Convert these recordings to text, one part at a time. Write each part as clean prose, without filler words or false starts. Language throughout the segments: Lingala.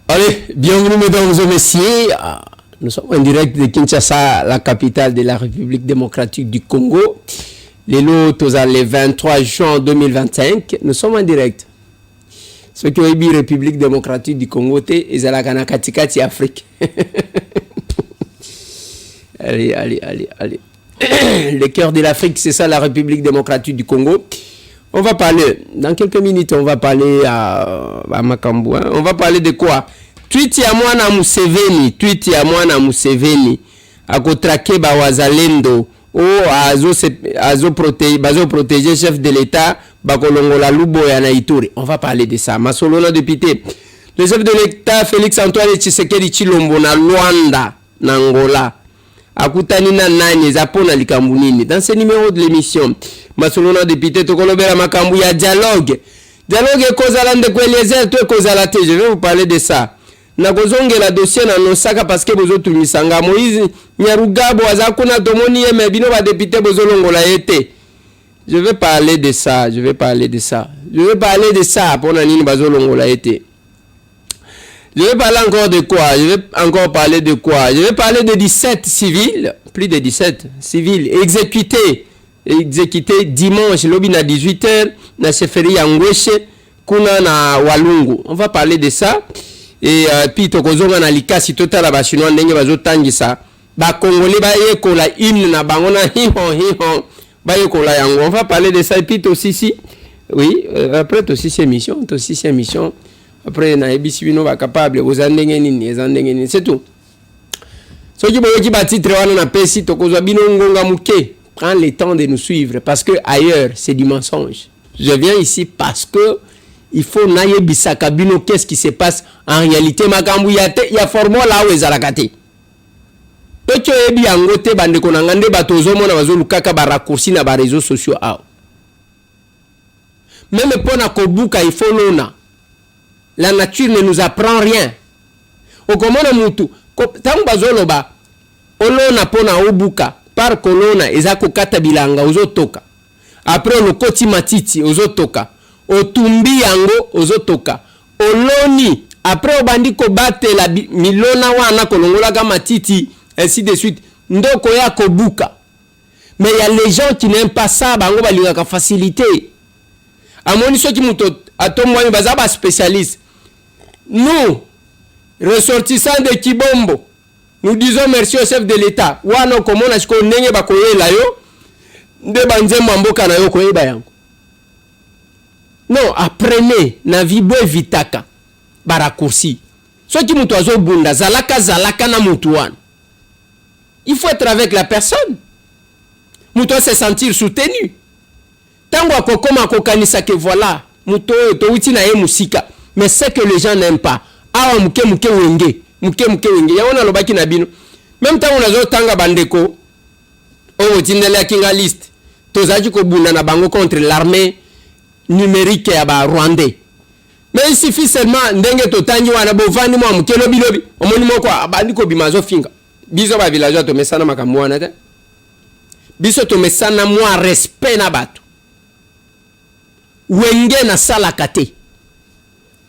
Allez, bienvenue mesdames et messieurs. Nous sommes en direct de Kinshasa, la capitale de la République démocratique du Congo. Le 23 juin 2025, nous sommes en direct. Ce qui est la République démocratique du Congo, c'est la Kanakatikati Afrique. Allez. Le cœur de l'Afrique, c'est ça la République démocratique du Congo. On va parler, dans quelques minutes, on va parler à Makambu. On va parler de quoi? Tweet ya mwana Museveni. Akotrake ba wazalendo. Azo protéger chef de l'État. Bakolongola Lubo ya na Ituri. On va parler de ça. Masolola député. Le chef de l'État, Félix Antoine Tshisekedi Tshilombo na Luanda, na Angola. Akutani na nani zapona likambu nini. Dans ce numéro de l'émission, Masolona député tokolobela makambu ya dialogue kozala ndeko Eliezer to kozala te. Je vais vous parler de ça. Na kozongela dossier na nosaka parce que bozo tumisanga Moïse Nyarugabo azakuna tomoni yeme bino ba député bozo longola yete. Je vais parler de ça pour nini bazo longola yete. Je vais parler encore de quoi? Je vais parler de 17 civils, plus de 17 civils exécutés dimanche lobi na 18h na chefferie ya Ngweshe kuna na Walungu. On va parler de ça. Et puis tokozonga na likasi totala ba chinois ndenge bazotangisa ba congolais ba yekola hymne na bango na hihon ba yekola yango. On va parler de ça et puis aussi oui, après aussi ces émissions. Après na ebisi bino ba capable ozandenge nini c'est tout. So ki boyo ki ba titre wana na pesi tokozwa bino ngonga muke. Prends le temps de nous suivre parce que ailleurs c'est du mensonge. Je viens ici parce que il faut naye bisaka bino qu'est-ce qui se passe en réalité makambu ya formo la wezalakate. Pecho ebi angote bande konangande batozo mona bazolukaka ba raccourci na ba réseaux sociaux a. Même pona kobuka il faut lona. La nature ne nous apprend rien. Okomona mutu tangu bazoloba olona pona obuka par kolona ezako kata bilanga ozotoka. Après le koti matiti ozotoka. Otumbi yango ozotoka. Oloni après obandiko bate la milona wana kolongola ga matiti ainsi de suite. Ndoko ya kobuka. Mais il y a les gens qui n'aiment pas ça bango balinga ka facilité. Amoni soki muto atomwani bazaba spécialiste. Nous, ressortissants de Kibombo, nous disons merci au chef de l'État. Wano komona shiko nenge bakoyela yo, nde banzembo mboka na yo koyeba yango. Non, apprenez na vibwe vitaka barakursi. Soki mutu azobunda zalaka na mutu wana. Il faut être avec la personne. Mutu se sentir soutenu. Tango akokoma kokanisa ke voilà, mutu to uti na ye musika. Mais c'est que les gens n'aiment pas. Awa muke wenge. Ya wana lobaki na bino. Même temps on a tanga bandeko. On tindela kinga liste. Tozaji ko bunda na bango contre l'armée numérique ya ba Rwandais. Mais il suffit seulement ndenge to tangi wana bovani mo muke lobi. Omoni moko abandiko bimazo finga. Biso ba villageois to mesana makambo wana te. Biso to mesana moi respect na bato. Wenge na sala kate.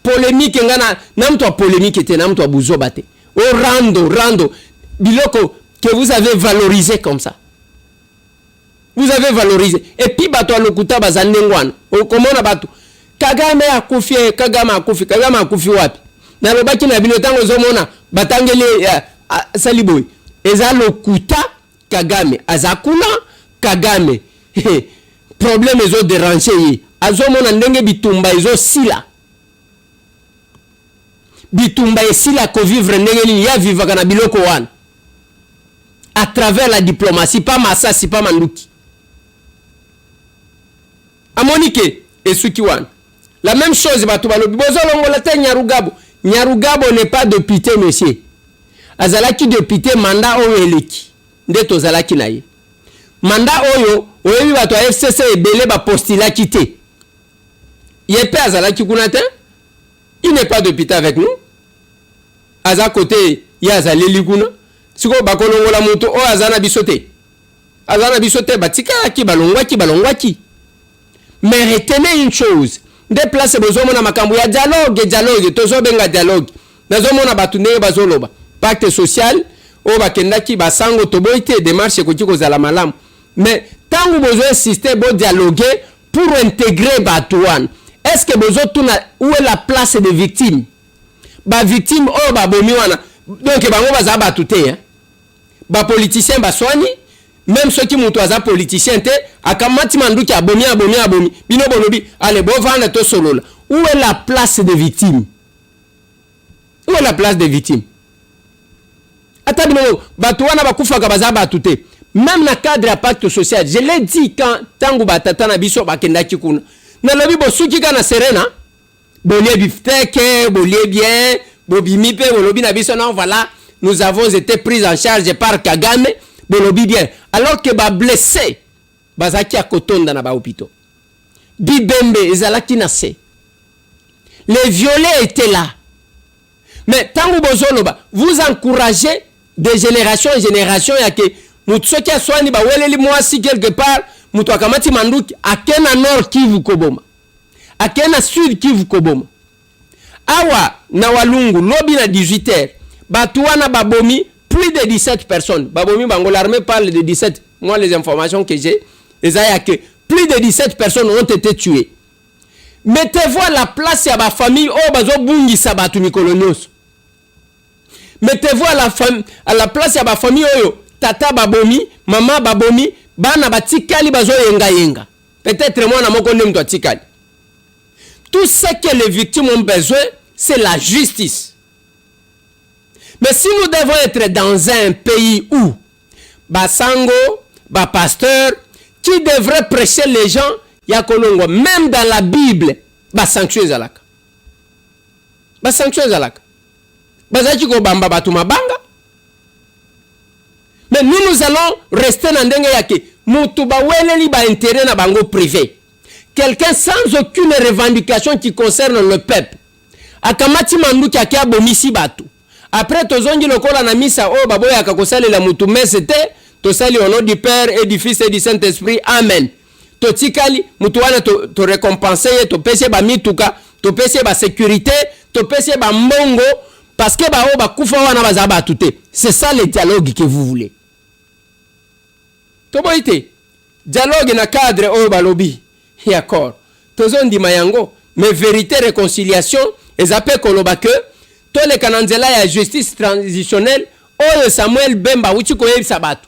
Polémique ngana namto polémique était namto buzo bate. Rando biloko que vous avez valorisé comme ça. Vous avez valorisé et puis bato alokuta bazandengwana. Comment na bato Kagame akufi wapi? Na lobaki na bino tango zomona batangele saliboy. Eza lokuta Kagame azakuna Kagame. Problème ezo déranger. Azomona ndenge bitumba ezo sila. Bitumba esila ko vivre ndenge ni ya vivaka na biloko wana à travers la diplomatie, pas masasi pas manduki amonike esuki wana la même chose batu balobi bozolongola te Nyarugabo n'est pas député monsieur azalaki député mandat oyo eleki nde tozalaki na ye mandat oyo oyebi batu ya FCC ebele ba postulaki te yepe azalaki kuna te. Il n'est pas député avec nous. Aza côté yazali liguna. Siko bakolongola moto o azana bisote. Batika ki balongwaki. Mais retenez une chose. Des places besoin na makambu ya dialogue, tozo benga dialogue. nazomona batu ndenge bazoloba pacte social o bakendaki basango toboite démarche ko tiko za la malamu mais tangu bozo insister bo dialoguer pour intégrer batuan est-ce que bozo tuna où est la place des victimes ba victime o ba bomi wana donc bango baza batute hein ba politicien ba soigni même ceux qui mutu aza politicien te akamati manduki abomi bino bolobi allez bo vanda to solola où est la place des victimes où est la place des victimes atabino batuana bakufaka baza batute même na cadre ya pacte social je l'ai dit quand tangu batata na biso bakendaki kuna na lobi bosuki kana serena bolie bifteke bolie bien bobimi pe bolobi na biso non voilà nous avons été pris en charge par Kagame bolobi bien alors que ba blessé bazaki akotonda na ba hôpital bibembe ezalaki na se les violets étaient là mais tangu bozoloba vous encouragez de génération en génération yake mutu soki aswani ba weleli mwasi quelque part mutu akamati manduki akena nord Kivu koboma akena sud Kivu koboma awa na walungu lobi na 18h batu wana babomi plus de 17 personnes babomi bango l'armée parle de 17 moi les informations que j'ai ezaya que plus de 17 personnes ont été tuées mettez-vous à la place ya ba famille o bazo bungisa batu mikolo nyonso mettez-vous à la place ya ba famille oyo tata babomi mama babomi bana batikali bazo yenga peut-être moi na moko ndemto atikali tout ce que les victimes ont besoin c'est la justice. Mais si nous devons être dans un pays où basango ba pasteur qui devrait prêcher les gens ya kolongo même dans la Bible ba sanctuer zalaka bazaki ko bamba batu mabanga mais nous allons rester dans ndenge yake mutu ba weleli ba intérêt na bango privé quelqu'un sans aucune revendication qui concerne le peuple akamati manduki akia bomisi batu après tozongi lokola na misa o baboya akakosali la mutu mais c'était tosali au nom du Père et du Fils et du Saint-Esprit amen totikali mutu wana to récompenser to pese ba mituka to pese ba sécurité to pese ba mbongo parce que ba o ba kufa wana bazaba tout. C'est ça le dialogue que vous voulez. To boite dialogue na cadre o ba lobby et accord tozondi mayango mais vérité réconciliation ezape koloba que to le kananzela ya justice transitionnelle o Samuel Bemba uchi ko yebisa batu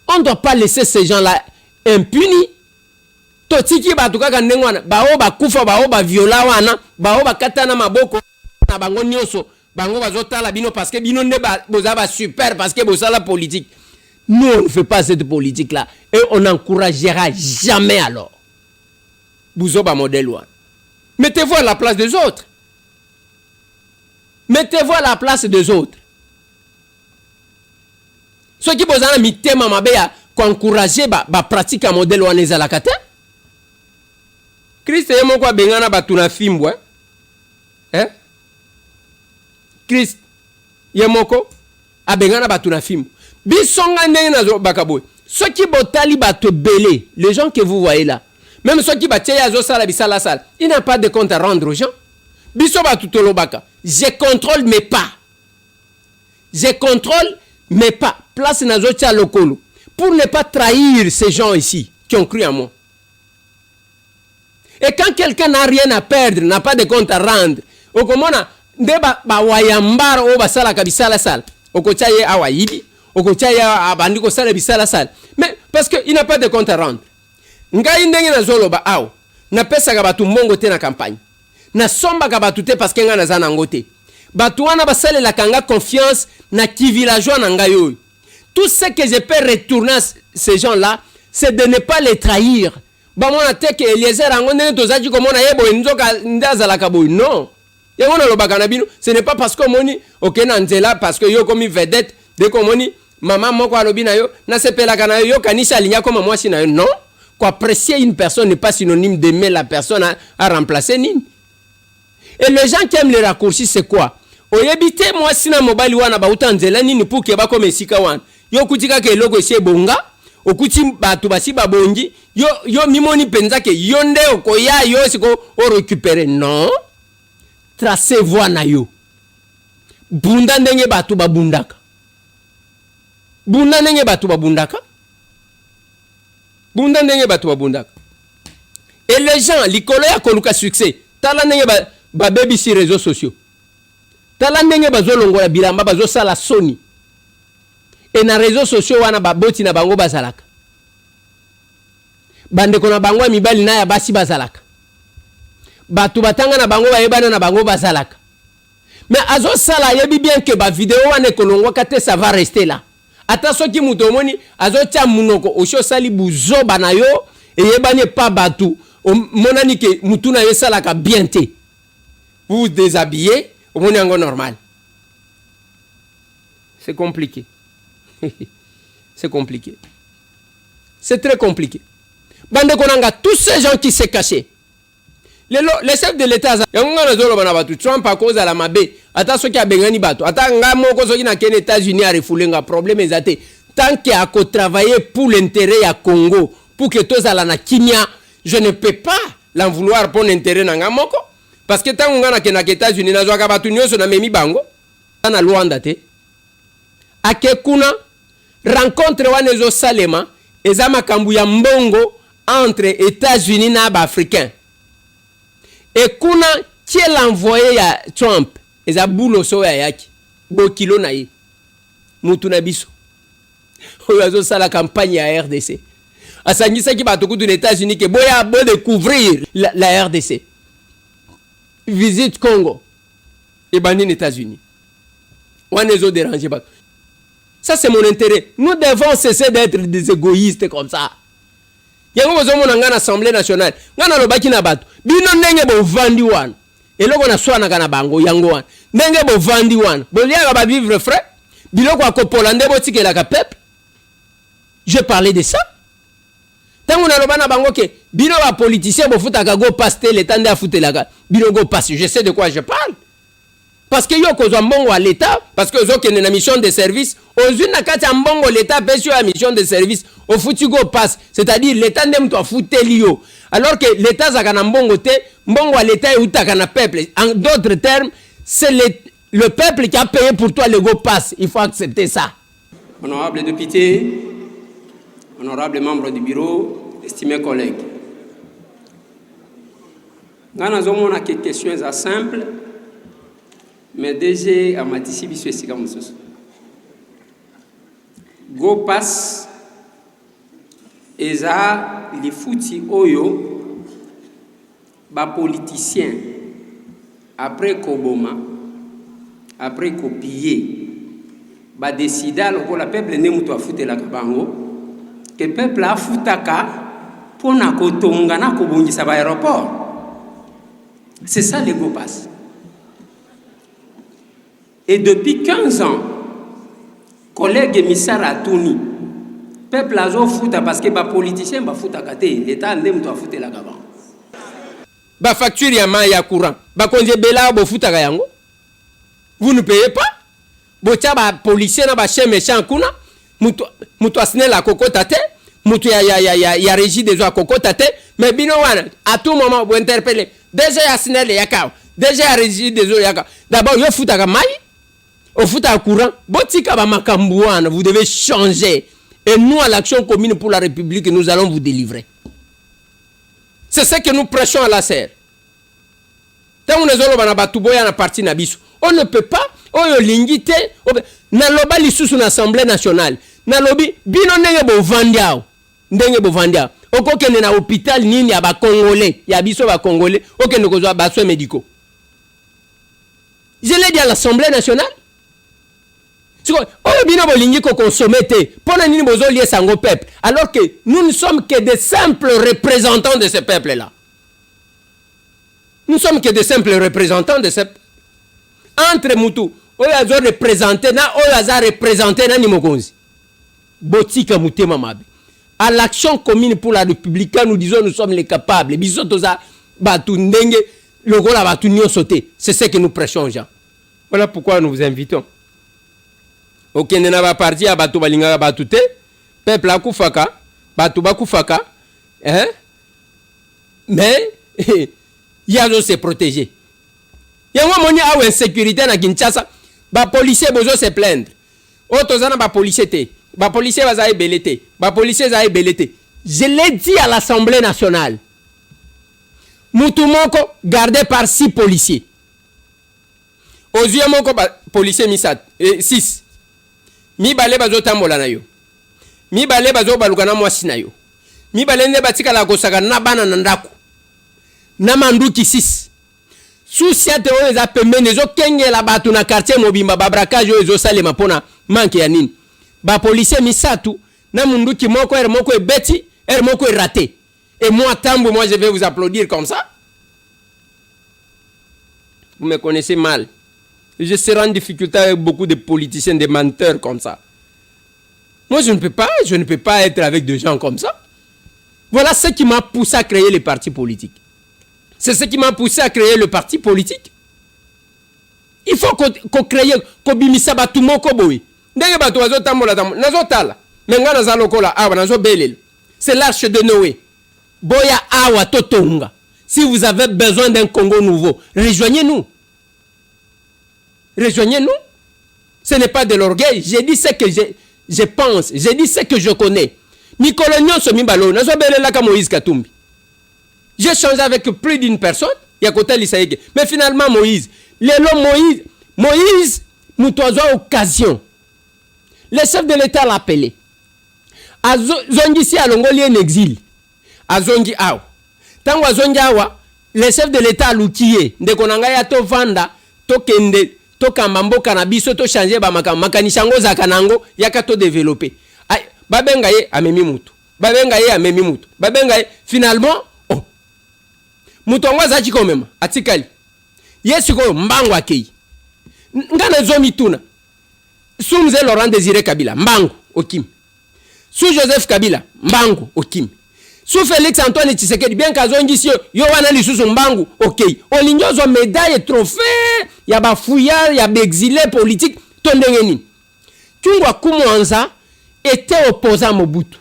on doit pas laisser ces gens là impunis to tiki batu kaka ndengwana bao ba kufa bao ba viola wana bao ba katana maboko na bango nyonso bango bazotala bino parce que bino ne bozaba super parce que bozala politique. Nous on ne fait pas cette politique là et on n'encouragera jamais alors Bouzoba modèle one. Mettez-vous à la place des autres. Mettez-vous à la place des autres. Ceux qui posent un mitema mabeya encourager ba pratique à modèle one ezalakata. Christ est mon quoi bengana batuna fimbo hein? Christ yemoko abengana batuna fimbo. Bisonga ndenge nazo bakaboy. Ceux qui botali bato belé, les gens que vous voyez là. Même ceux qui battent yazo sala bisala sala, il n'a pas de compte à rendre aux gens. Biso batutolo baka. Je contrôle mes pas. Je contrôle mes pas. Place nazo tia lokolo pour ne pas trahir ces gens ici qui ont cru en moi. Et quand quelqu'un n'a rien à perdre, n'a pas de compte à rendre, au komona ndeba ba wayambara o basala kabisala sala. Okochaye awayibi, okochaye abandiko sala bisala sala. Mais parce que il n'a pas de compte à rendre. Ngai ndenge na zoloba awo na pesa ka batu mbongo te na campagne na somba ka batu te parce que nga na zana ngote batu wana basale la kanga confiance na ki villageois na ngai oyo. Tout ce que je peux retourner à ces gens là c'est de ne pas les trahir. Ba mona te ke Eliezer angone tozaji ko mona yebo nzoka ndazala ka boy non yango na lobaka na bino ce n'est pas parce que moni OK na nzela parce que yo komi vedette de ko moni maman moko alobi na yo na sepela kana yo kanisa linya comme moi si na yo non. Apprécier une personne n'est pas synonyme d'aimer la personne à remplacer Nin. Et les gens qui aiment les raccourcis, c'est quoi? Oyebite moi sina mobile wana ba utanzela nini pour que ba comme sika wana. Yo kutika ke logo ese bonga, okuti batu basi babongi, yo mimoni penza ke yonde okoya yo siko o récupérer non. Tracez voie na yo. bunda ndenge batu babundaka. Bunda ndenge batu babundaka. Bunda ndenge batu babundaka. Et les gens, likolo ya koluka succès, tala ndenge babebi sur réseaux sociaux. Tala ndenge bazolongola bilamba bazosala soni. Et na réseaux sociaux wana baboti na bango bazalaka. Bandeko na bango mibali na ya basi bazalaka. Batu batanga na bango bayebana na bango bazalaka. Mais azo sala yebi bien que ba vidéo wana kolongwa kate ça va rester là. Ata soki muto moni azo tia munoko osho sali buzo bana yo et yebane pas batu monani ke mutu na yo sala ka bien te. Vous vous déshabillez, au moni ango normal. C'est compliqué. C'est compliqué. C'est très compliqué. Bande konanga tous ces gens qui se cachaient. Les chefs de l'État, Trump à cause de la mabe, ata soki a bengani bato, ata nga moko soki na ken États-Unis a refulenga problème ezate. Tant qu'il y a qu'à travailler pour l'intérêt à Congo, pour que tous à la kimia, je ne peux pas l'en vouloir pour l'intérêt na nga moko. Parce que tant qu'on a ken États-Unis na zoaka batu nyoso na memi bango, na Luanda te. Ake kuna rencontre wanezo salema eza makambu ya mbongo entre États-Unis na Africains. Et kuna qui est l'envoyé à Trump eza bulo so ya yaki bo kilo na ye mutu na biso oyo sala campagne à RDC asangisa ki bato kutu aux États-Unis que boya bo découvrir la RDC visite Congo et bani aux États-Unis on les a dérangé pas. Ça c'est mon intérêt. Nous devons cesser d'être des égoïstes comme ça. Yango bozomo na ngana Assemblée nationale ngana lobaki na bato bino ndenge bo vandi wana eloko na swana kana bango yango wana ndenge bo vandi wana boliaka ba vivre frais biloko akopola nde botikela ka peuple. Je parlais de ça. Tango na lobana bango ke bino ba politiciens bo futaka go paste l'état nde afutelaka bino go passe. Je sais de quoi je parle. Parce que yo kozwa mbongo à l'état parce que zo kene na mission de service ozui na kati ya mbongo l'état pesi ya mission de service au futi go passe, c'est-à-dire l'état ndem to futeli yo alors que l'état zaka na mbongo te mbongo à l'état utaka na peuple. En d'autres termes, c'est le peuple qui a payé pour toi le go passe. Il faut accepter ça. Honorable député, honorable membre du bureau, estimés collègues. Ngana zomo na questions à simple. Mais DG a matisi biso esika mosusu. Go pass eza lifuti oyo ba politicien après koboma après copier ba décida lokola peuple ne mutu afutela kabango que peuple afutaka pona kotonga na kobongisa ba aéroport. C'est ça le go pass. Et depuis 15 ans, collègue émissaire Atouni, peuple a fouta parce que les politiciens ba fouta kate, l'État n'aime pas fouter la gaban. Ba facture ya ma ya courant, ba konje bela bo fouta yango. Vous ne payez pas? Bo tia ba policier na ba chien méchant kuna, mutu asne la kokota te, mutu ya régie des eaux kokota te, mais bino wana à tout moment vous interpeller. Déjà asne le yakao, déjà régie des eaux yakao. D'abord yo fouta ka mai. Au foot à courant, botika ba makambouana, vous devez changer. Et nous, à l'action commune pour la République, nous allons vous délivrer. C'est ce que nous prêchons à la serre. Tant on ne peut pas, on lingite, na loba lisusu na Assemblée nationale, na lobi, bino ndenge bo vandiao, ndenge bo vandiao. Oko kene na hôpital nini ya ba Congolais, ya biso ba Congolais, ok ne kozwa ba soins médicaux. Je l'ai dit à l'Assemblée nationale. Alors que nous ne sommes que des simples représentants de ce peuple-là. Nous sommes que des simples représentants de ce peuple. Entre Moutou, oyazo représenté na oyaza représenté na Nimogonzi. Botika Moutema Mabe. À l'action commune pour la République, nous disons nous sommes les capables. Bisotoza batu ndenge logola batu nyo sauté. C'est ce que nous prêchons aux gens. Voilà pourquoi nous vous invitons. Ok, nena ba parti ya batu balinga batu te, peuple akufaka, batu bakufaka, hein? Mais yazo se protéger. Yango moni awe insécurité na Kinshasa, ba policier bozo se plaindre otozana ba policier te ba policier baza ebelete ba policier za ebelete. Je l'ai dit à l'Assemblée nationale. Mutumoko gardé par 6 policiers. Ozuya moko ba policier misat 6. Mi bale bazo tambola na yo. Mi bale bazo baluka na mwasi na yo. Mi bale nde batika la kosaka na bana na ndako. Na manduki 6. Souciate oyo eza pembeni ezo kengela bato na quartier mobimba ba braquage oyo ezo salema pona manke ya nini. Ba policier misatu na munduki moko moko ebeti moko raté. Et moi tambo moi je vais vous applaudir comme ça. Vous me connaissez mal. Je serai en difficulté avec beaucoup de politiciens, des menteurs comme ça. Moi je ne peux pas être avec des gens comme ça. Voilà ce qui m'a poussé à créer les partis politiques. C'est ce qui m'a poussé à créer le parti politique. Il faut qu'on crée, qu'on bimisa batu moko boy. Ndenge batu wazo tambola tambola. Nazo tala. Menga nazo lokola awa nazo belel. C'est l'arche de Noé. Boya awa totonga. Si vous avez besoin d'un Congo nouveau, rejoignez-nous. Rejoignez-nous. Ce n'est pas de l'orgueil. J'ai dit ce que je pense. J'ai dit ce que je connais. Mikolonyon so mibalo. Nazo belela ka Moïse Katumbi. J'ai changé avec plus d'une personne. Yakota Lisaïge. Mais finalement Moïse. Moïse, nous avons occasion. Le chef de l'État l'a appelé. Zongi si alongoli en exil. Azongi awa. Tango azongi awa, le chef de l'État l'outil. Ndeko nanga ya to vanda, to kende, to kamamboka na biso to changer ba makanishango za kanango yaka to développer. Ay, babenga ye amemi mutu. Babenga ye amemi mutu. Babenga ye finalement oh. Mutongo za chiko mema atikali. Yesu ko mbango akei. Ngana zomi tuna. Sumze Laurent Désiré Kabila mbango okim. Sous Joseph Kabila mbango okim. Sous Félix Antoine Tshisekedi bien kazongi si yo wana lisusu mbangu okay. Olinyozo médaille trophée ya ba fouillard ya ba exilé politique tondenge nini. Tungwa Kumwanza était opposant à Mobutu.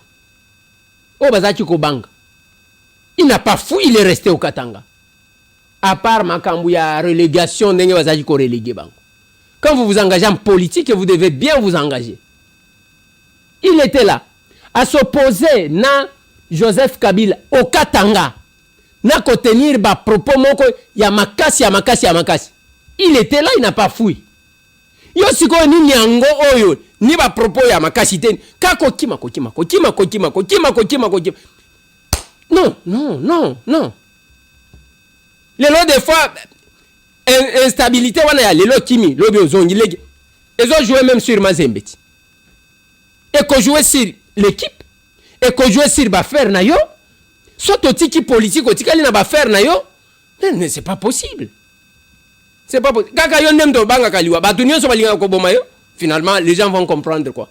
O bazaki ko banga. Il n'a pas fui, il est resté au Katanga. À part makambu ya relégation ndenge bazaki ko reléguer bango. Quand vous vous engagez en politique, vous devez bien vous engager. Il était là à s'opposer na Joseph Kabila au Katanga na contenir ba propos moko ya makasi. Il était là, il n'a pas fui. Yo siko ni nyango oyo ni ba propos ya makasi ten ka kokima. Non. Les lots des fois instabilité wana ya lelo kimi lobi ozongi legi. Ils ont joué même sur Mazembeti. Et qu'on jouait sur l'équipe. Et qu'on jouait sur l'affaire na yo. Soit au tiki politique, au tiki na l'affaire na yo. Mais c'est pas possible. C'est pas possible. Kaka yo nem do banga kaliwa. Batunyo so balinga ko boma yo. Finalement, les gens vont comprendre quoi.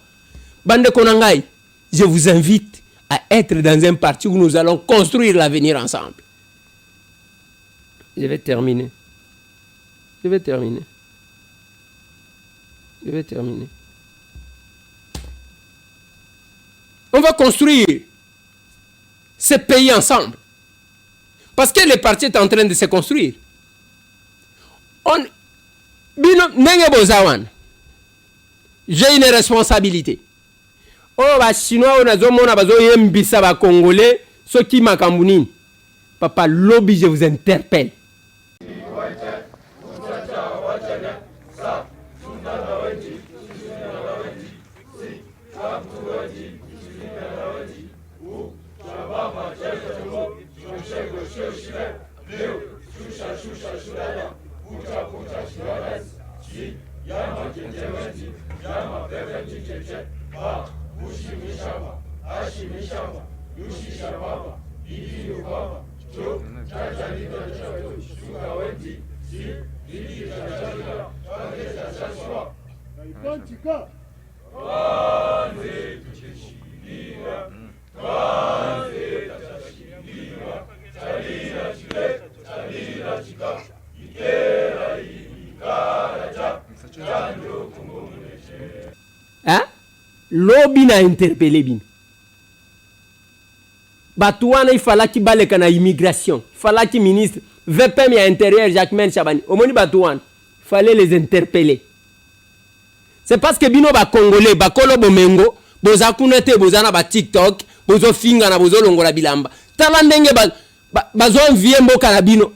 Bande konangai, je vous invite à être dans un parti où nous allons construire l'avenir ensemble. Je vais terminer. On va construire ce pays ensemble. Parce que le parti est en train de se construire. J'ai une responsabilité. Oh, bah, Chinois, on a besoin de Congolais, ceux qui m'accompagnent. Papa, lobby, je vous interpelle. Hein? Lobby n'a interpellé bin. Batouana il fallait qu'il balèque na immigration. Il fallait qu'il ministre VPM et intérieur Jacques Men Chabani. Au moins Batouana, il fallait les interpeller. C'est parce que bino ba Congolais, ba kolo bomengo, boza kunete boza na ba TikTok, bozo finga na bozo longola bilamba. Tala ndenge bazo envier mboka na bino.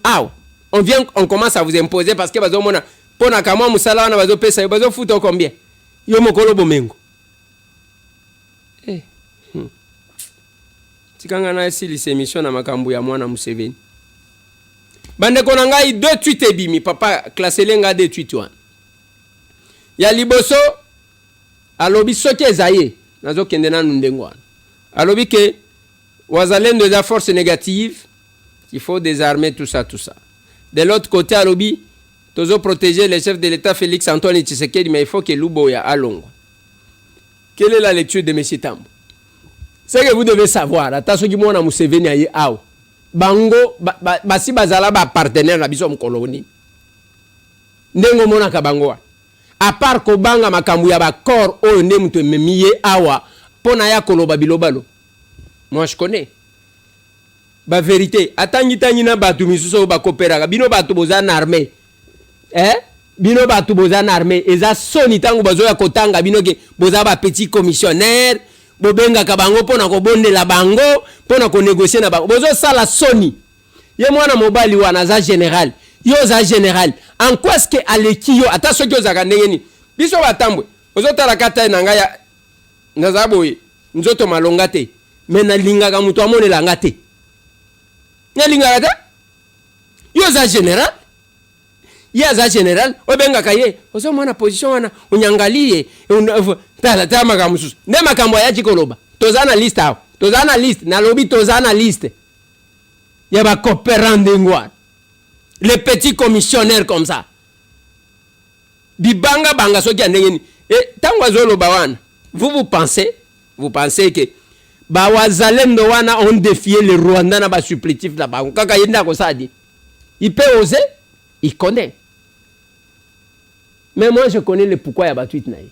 On commence à vous imposer parce que bazo mona pona kama musala na bazo pesa yo bazo futa combien? Yo mokolo bomengo. Tikanga na esi l'émission na makambu ya mwana Museveni. Bande konanga 2 tweets ebimi papa classé lenga 2 tweets wana. Ya liboso alobi soki ezaye nazo kende na ndengo wana. Alobi ke wazalendo de force négative, il faut désarmer tout ça. De l'autre côté alobi tozo protéger le chef de l'État Félix Antoine Tshisekedi, mais il faut que Luboya alongo. Quelle est la lecture de M. Tambo? C'est que vous devez savoir, attention qui mona Museveni aye aw. Bango basi bazala ba partenaire na biso mkoloni. Ndengo mona ka bango. À part ko banga makambu ya ba corps o nde muto memiye awa pona ya koloba bilobalo. Moi je connais. Ba vérité, atangi tangi na batu misuso ba coopéra. Bino batu bozana armée. Bino batu bozana armée. Eza soni tangu bazoya kotanga bino ke boza ba petit commissionnaire. Bobenga kabango pona ko bonde la bango pona ko négocier na bango bozo sala soni ye mwana mobali wana za général yo za général en quoi est-ce que aleki yo ata soki ozaka ndengeni biso batambwe ozo tala kata na ngaya nazaboye nzoto malonga te mais na lingaka muto amonela ngate na lingaka te yo za général ya za général obenga kaye ozo mwana position wana unyangalie tala makamususu nde makambo ya chikoloba tozana liste awo tozana liste na lobi tozana liste ya ba coopérant ndengwa les petits commissionnaires comme ça bibanga banga soki andengeni tango azoloba wana vous pensez que ba wazalendo wana ont défié le Rwanda na ba supplétif la bango kaka yenda ko sadi il peut oser il connaît. Mais moi, je connais le pourquoi il y a battu Itnaï.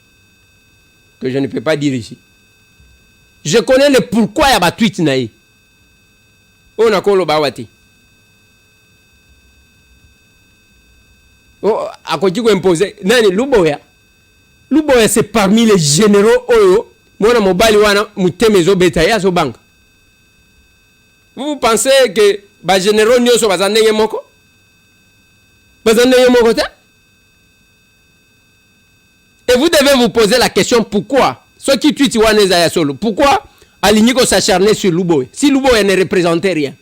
Que je ne peux pas dire ici. Je connais le pourquoi il y a battu Itnaï. On a quoi le bawati? Oh, à quoi tu peux imposer? Nani, Luboya. Luboya, c'est parmi les généraux Oyo. Moi, mon bali wana, mutemezo betaya so bank. Vous pensez que les généraux n'y sont pas en moko? Et vous devez vous poser la question pourquoi ceux qui tuent Waneza solo, pourquoi Aligniko s'acharner sur Luboya si Luboya ne représentait rien.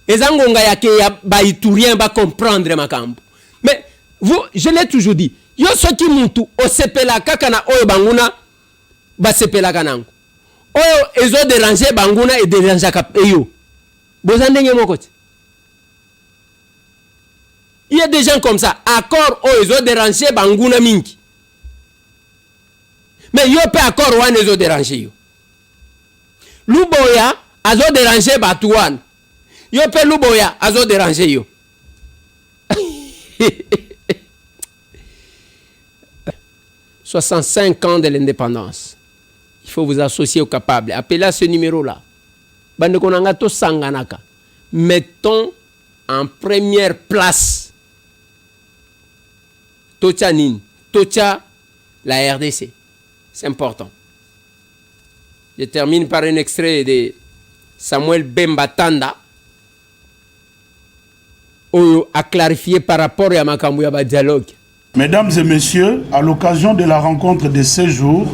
Et Zangonga yake ya baïtourien va comprendre makambo. Mais vous, je l'ai toujours dit, yo ceux qui muntu osepela kakana oyo banguna ba sepela kanango. Oyo ezo déranger banguna et déranger ka eyo. Bozandenge mokoti. Il y a des gens comme ça. Accord, ils ont dérangé Banguna Minki. Mais ils ont pas accord, ils ont dérangé. Luboya, ils ont dérangé Batouane. Ils ont pas Luboya, ils ont dérangé. 65 ans de l'indépendance. Il faut vous associer aux capables. Appelez à ce numéro-là. Bandekonangato Sanganaka. Mettons en première place Tocha Nin, Tocha la RDC. C'est important. Je termine par un extrait de Samuel Bembatanda où a clarifié par rapport à Makamouya dialogue. Mesdames et messieurs, à l'occasion de la rencontre de ce jour,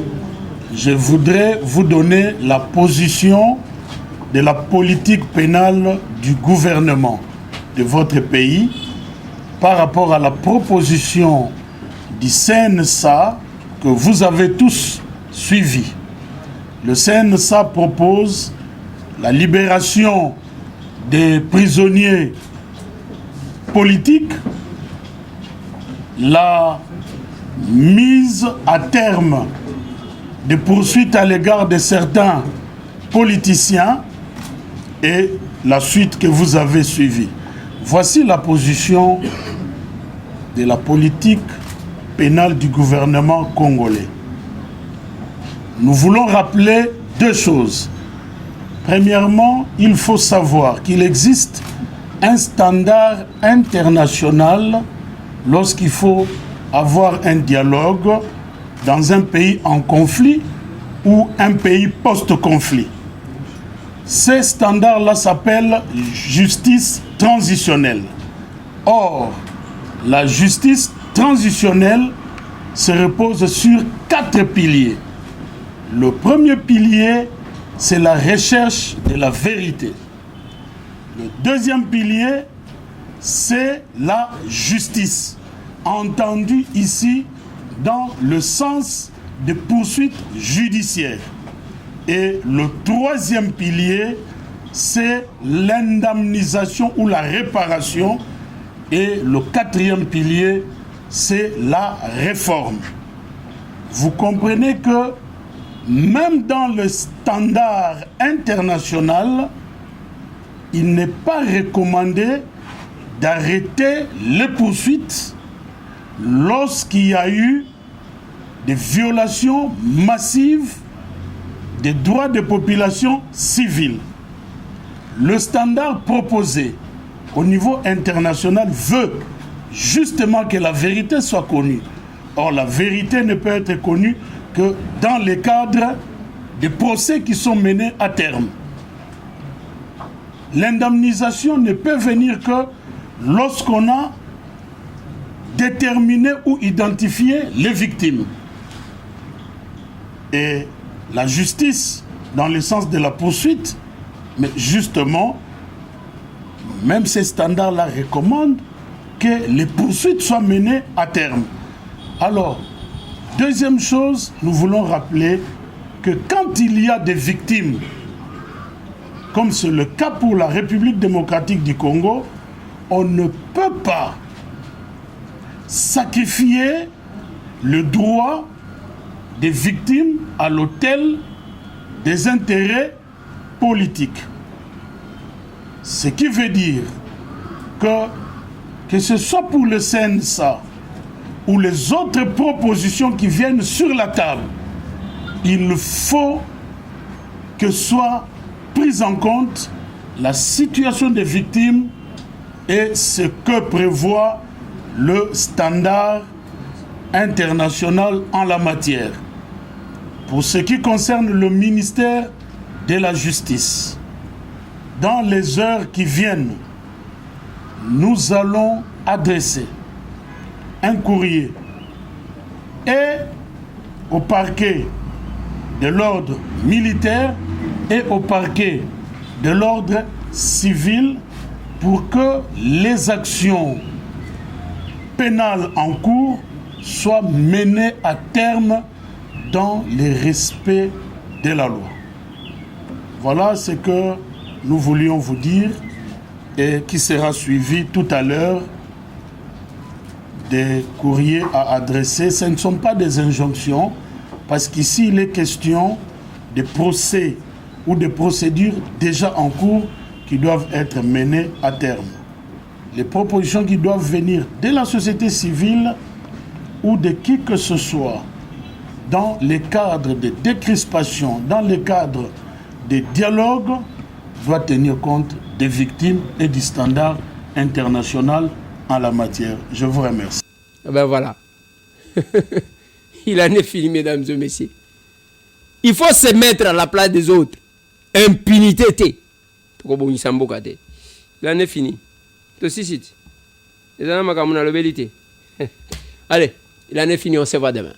je voudrais vous donner la position de la politique pénale du gouvernement de votre pays par rapport à la proposition du CNSA que vous avez tous suivi. Le CNSA propose la libération des prisonniers politiques, la mise à terme des poursuites à l'égard de certains politiciens et la suite que vous avez suivie. Voici la position de la politique pénale du gouvernement congolais. Nous voulons rappeler deux choses. Premièrement, il faut savoir qu'il existe un standard international lorsqu'il faut avoir un dialogue dans un pays en conflit ou un pays post-conflit. Ces standards-là s'appellent justice transitionnelle. Or, la justice transitionnelle se repose sur 4 piliers. Le premier pilier, c'est la recherche de la vérité. Le deuxième pilier, c'est la justice, entendue ici dans le sens de poursuites judiciaires. Et le troisième pilier, c'est l'indemnisation ou la réparation. Et le quatrième pilier, c'est la réforme. Vous comprenez que même dans le standard international, il n'est pas recommandé d'arrêter les poursuites lorsqu'il y a eu des violations massives des droits des populations civiles. Le standard proposé au niveau international veut justement que la vérité soit connue. Or, la vérité ne peut être connue que dans les cadres des procès qui sont menés à terme. L'indemnisation ne peut venir que lorsqu'on a déterminé ou identifié les victimes. Et la justice, dans le sens de la poursuite, mais justement, même ces standards-là recommandent que les poursuites soient menées à terme. Alors, deuxième chose, nous voulons rappeler que quand il y a des victimes, comme c'est le cas pour la République démocratique du Congo, on ne peut pas sacrifier le droit des victimes à l'autel des intérêts politiques. Ce qui veut dire que ce soit pour le CNSA ou les autres propositions qui viennent sur la table, il faut que soit prise en compte la situation des victimes et ce que prévoit le standard international en la matière. Pour ce qui concerne le ministère de la Justice, dans les heures qui viennent, nous allons adresser un courrier et au parquet de l'ordre militaire et au parquet de l'ordre civil pour que les actions pénales en cours soient menées à terme dans le respect de la loi. Voilà ce que nous voulions vous dire et qui sera suivi tout à l'heure des courriers à adresser. Ce ne sont pas des injonctions, parce qu'ici il est question de procès ou de procédures déjà en cours qui doivent être menées à terme. Les propositions qui doivent venir de la société civile ou de qui que ce soit, dans les cadres de décrispation, dans les cadres de dialogue, doit tenir compte des victimes et du standard international en la matière. Je vous remercie. Ben voilà. Il en est fini, mesdames et messieurs. Il faut se mettre à la place des autres. Impunité. Il en est fini. Allez, il en est fini, on se voit demain.